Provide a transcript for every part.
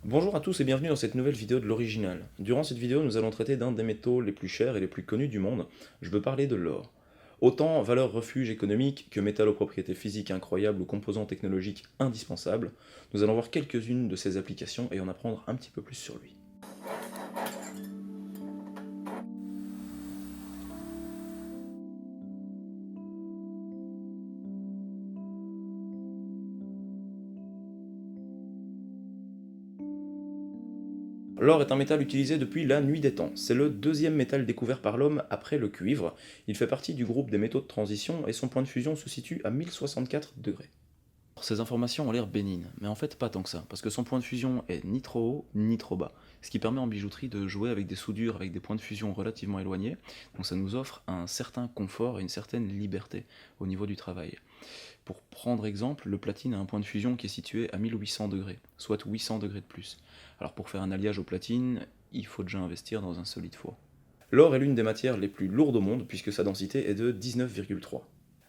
Bonjour à tous et bienvenue dans cette nouvelle vidéo de l'original. Durant cette vidéo, nous allons traiter d'un des métaux les plus chers et les plus connus du monde. Je veux parler de l'or. Autant valeur refuge économique que métal aux propriétés physiques incroyables ou composants technologiques indispensables, nous allons voir quelques-unes de ses applications et en apprendre un petit peu plus sur lui. L'or est un métal utilisé depuis la nuit des temps. C'est le deuxième métal découvert par l'homme après le cuivre. Il fait partie du groupe des métaux de transition et son point de fusion se situe à 1064 degrés. Ces informations ont l'air bénignes, mais en fait pas tant que ça, parce que son point de fusion est ni trop haut ni trop bas, ce qui permet en bijouterie de jouer avec des soudures avec des points de fusion relativement éloignés, donc ça nous offre un certain confort et une certaine liberté au niveau du travail. Pour prendre exemple, le platine a un point de fusion qui est situé à 1800 degrés, soit 800 degrés de plus. Alors pour faire un alliage au platine, il faut déjà investir dans un solide four. L'or est l'une des matières les plus lourdes au monde puisque sa densité est de 19,3.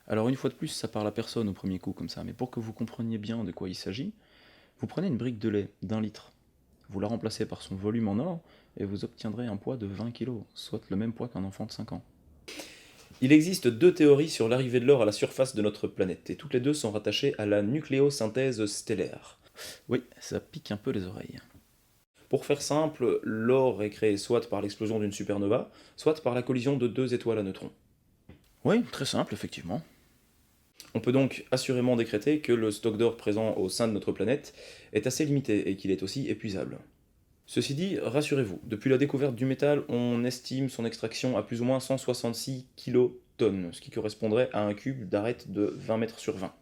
Alors une fois de plus, ça parle à personne au premier coup comme ça, mais pour que vous compreniez bien de quoi il s'agit, vous prenez une brique de lait d'1 litre, vous la remplacez par son volume en or, et vous obtiendrez un poids de 20 kg, soit le même poids qu'un enfant de 5 ans. Il existe deux théories sur l'arrivée de l'or à la surface de notre planète, et toutes les deux sont rattachées à la nucléosynthèse stellaire. Oui, ça pique un peu les oreilles. Pour faire simple, l'or est créé soit par l'explosion d'une supernova, soit par la collision de deux étoiles à neutrons. Oui, très simple, effectivement. On peut donc assurément décréter que le stock d'or présent au sein de notre planète est assez limité et qu'il est aussi épuisable. Ceci dit, rassurez-vous, depuis la découverte du métal, on estime son extraction à plus ou moins 166 kilotonnes, ce qui correspondrait à un cube d'arête de 20 mètres sur 20.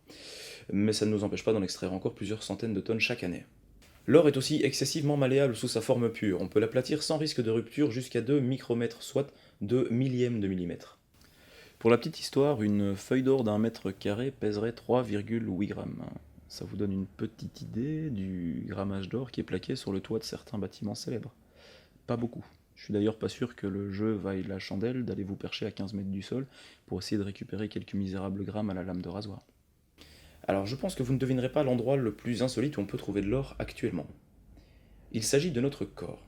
Mais ça ne nous empêche pas d'en extraire encore plusieurs centaines de tonnes chaque année. L'or est aussi excessivement malléable sous sa forme pure, on peut l'aplatir sans risque de rupture jusqu'à 2 micromètres, soit 2 millièmes de millimètre. Pour la petite histoire, une feuille d'or d'un mètre carré pèserait 3,8 grammes. Ça vous donne une petite idée du grammage d'or qui est plaqué sur le toit de certains bâtiments célèbres. Pas beaucoup. Je suis d'ailleurs pas sûr que le jeu vaille la chandelle d'aller vous percher à 15 mètres du sol pour essayer de récupérer quelques misérables grammes à la lame de rasoir. Alors je pense que vous ne devinerez pas l'endroit le plus insolite où on peut trouver de l'or actuellement. Il s'agit de notre corps.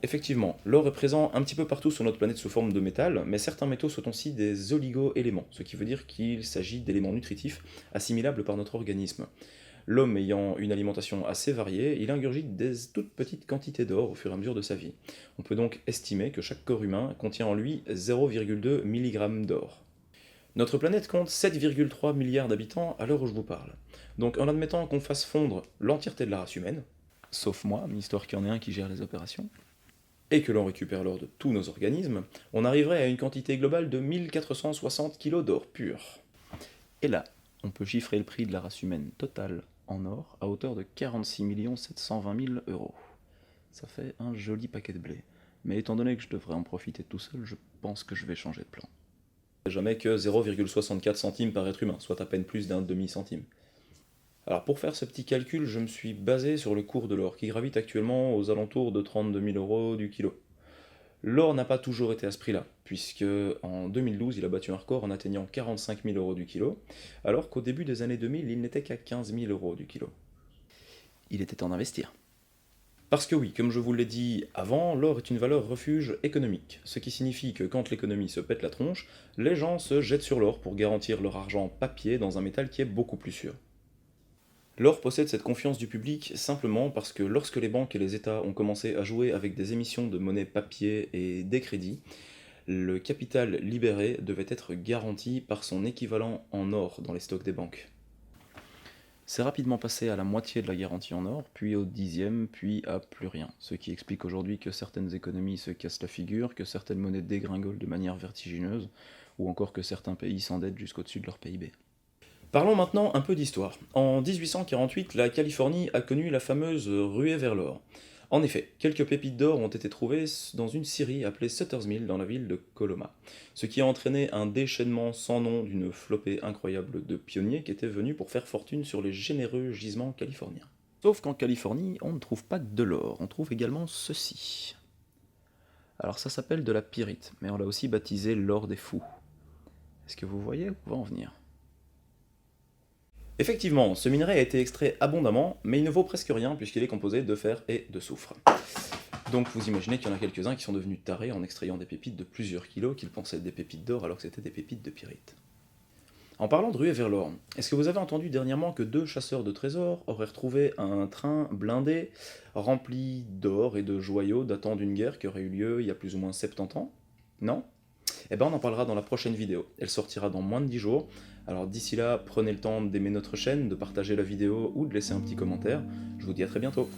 Effectivement, l'or est présent un petit peu partout sur notre planète sous forme de métal, mais certains métaux sont aussi des oligo-éléments, ce qui veut dire qu'il s'agit d'éléments nutritifs assimilables par notre organisme. L'homme ayant une alimentation assez variée, il ingurgite des toutes petites quantités d'or au fur et à mesure de sa vie. On peut donc estimer que chaque corps humain contient en lui 0,2 mg d'or. Notre planète compte 7,3 milliards d'habitants à l'heure où je vous parle. Donc en admettant qu'on fasse fondre l'entièreté de la race humaine, sauf moi, histoire qu'il y en ait un qui gère les opérations, et que l'on récupère l'or de tous nos organismes, on arriverait à une quantité globale de 1460 kg d'or pur. Et là, on peut chiffrer le prix de la race humaine totale en or à hauteur de 46 720 000 euros. Ça fait un joli paquet de blé. Mais étant donné que je devrais en profiter tout seul, je pense que je vais changer de plan. Jamais que 0,64 centimes par être humain, soit à peine plus d'un demi-centime. Alors pour faire ce petit calcul, je me suis basé sur le cours de l'or, qui gravite actuellement aux alentours de 32 000 euros du kilo. L'or n'a pas toujours été à ce prix-là, puisque en 2012, il a battu un record en atteignant 45 000 euros du kilo, alors qu'au début des années 2000, il n'était qu'à 15 000 euros du kilo. Il était temps d'investir. Parce que oui, comme je vous l'ai dit avant, l'or est une valeur refuge économique, ce qui signifie que quand l'économie se pète la tronche, les gens se jettent sur l'or pour garantir leur argent papier dans un métal qui est beaucoup plus sûr. L'or possède cette confiance du public simplement parce que lorsque les banques et les États ont commencé à jouer avec des émissions de monnaie papier et des crédits, le capital libéré devait être garanti par son équivalent en or dans les stocks des banques. C'est rapidement passé à la moitié de la garantie en or, puis au dixième, puis à plus rien, ce qui explique aujourd'hui que certaines économies se cassent la figure, que certaines monnaies dégringolent de manière vertigineuse, ou encore que certains pays s'endettent jusqu'au-dessus de leur PIB. Parlons maintenant un peu d'histoire. En 1848, la Californie a connu la fameuse ruée vers l'or. En effet, quelques pépites d'or ont été trouvées dans une scierie appelée Sutter's Mill dans la ville de Coloma, ce qui a entraîné un déchaînement sans nom d'une flopée incroyable de pionniers qui étaient venus pour faire fortune sur les généreux gisements californiens. Sauf qu'en Californie, on ne trouve pas que de l'or, on trouve également ceci. Alors ça s'appelle de la pyrite, mais on l'a aussi baptisé l'or des fous. Est-ce que vous voyez où on va en venir ? Effectivement, ce minerai a été extrait abondamment, mais il ne vaut presque rien puisqu'il est composé de fer et de soufre. Donc vous imaginez qu'il y en a quelques-uns qui sont devenus tarés en extrayant des pépites de plusieurs kilos qu'ils pensaient être des pépites d'or alors que c'était des pépites de pyrite. En parlant de ruer vers l'or, est-ce que vous avez entendu dernièrement que 2 chasseurs de trésors auraient retrouvé un train blindé rempli d'or et de joyaux datant d'une guerre qui aurait eu lieu il y a plus ou moins 70 ans? Non? Eh ben on en parlera dans la prochaine vidéo. Elle sortira dans moins de 10 jours. Alors d'ici là, prenez le temps d'aimer notre chaîne, de partager la vidéo ou de laisser un petit commentaire. Je vous dis à très bientôt.